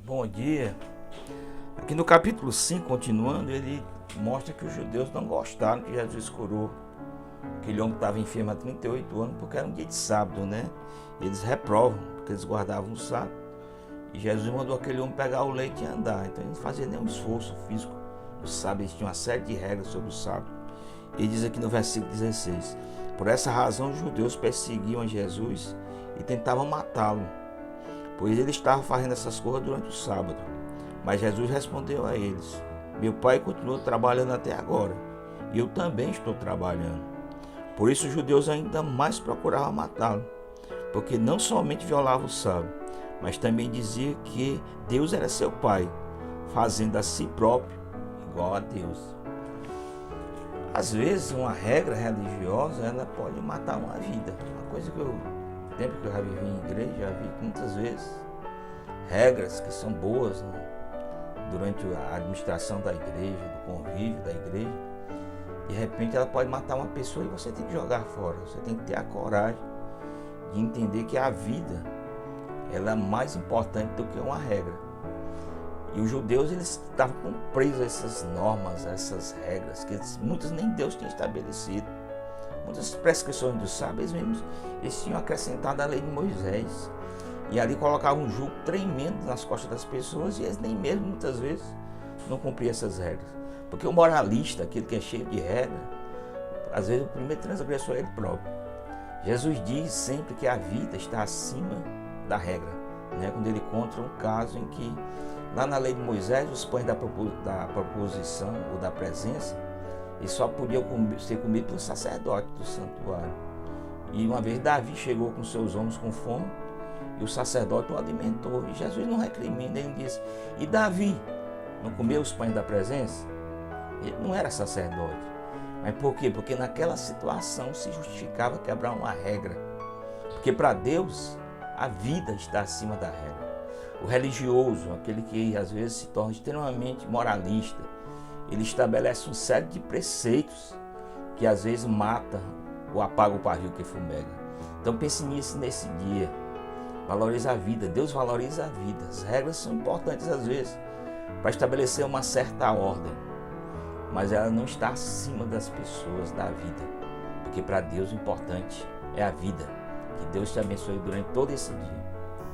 Bom dia. Aqui no capítulo 5, continuando, ele mostra que os judeus não gostaram que Jesus curou aquele homem que estava enfermo há 38 anos, porque era um dia de sábado, né? E eles reprovam, porque eles guardavam o sábado. E Jesus mandou aquele homem pegar o leite e andar. Então ele não fazia nenhum esforço físico no sábado. Eles tinham uma série de regras sobre o sábado. Ele diz aqui no versículo 16: por essa razão os judeus perseguiam a Jesus e tentavam matá-lo, pois ele estava fazendo essas coisas durante o sábado. Mas Jesus respondeu a eles: meu Pai continua trabalhando até agora, e eu também estou trabalhando. Por isso os judeus ainda mais procuravam matá-lo, porque não somente violava o sábado, mas também dizia que Deus era seu Pai, fazendo a si próprio igual a Deus. Às vezes uma regra religiosa ela pode matar uma vida. Uma coisa que tempo que eu já vivi em igreja, já vi muitas vezes regras que são boas, né, durante a administração da igreja, do convívio da igreja. De repente ela pode matar uma pessoa e você tem que jogar fora. Você tem que ter a coragem de entender que a vida ela é mais importante do que uma regra. E os judeus eles estavam presos a essas normas, a essas regras, que muitas nem Deus tinha estabelecido. Muitas prescrições do sábado eles tinham acrescentado a lei de Moisés. E ali colocavam um jugo tremendo nas costas das pessoas e eles nem mesmo muitas vezes não cumpriam essas regras. Porque o moralista, aquele que é cheio de regra, às vezes o primeiro transgressor é ele próprio. Jesus diz sempre que a vida está acima da regra, né? Quando ele conta um caso em que lá na lei de Moisés, os pães da proposição ou da presença, eles só podiam ser comidos pelo sacerdote do santuário. E uma vez Davi chegou com seus homens com fome, e o sacerdote o alimentou. E Jesus não recrimina, ele disse: e Davi não comeu os pães da presença? Ele não era sacerdote. Mas por quê? Porque naquela situação se justificava quebrar uma regra. Porque para Deus, a vida está acima da regra. O religioso, aquele que às vezes se torna extremamente moralista, ele estabelece uma série de preceitos que às vezes mata ou apaga o pavio que fumega. Então pense nisso nesse dia. Valorize a vida. Deus valoriza a vida. As regras são importantes às vezes para estabelecer uma certa ordem, mas ela não está acima das pessoas, da vida, porque para Deus o importante é a vida. Que Deus te abençoe durante todo esse dia.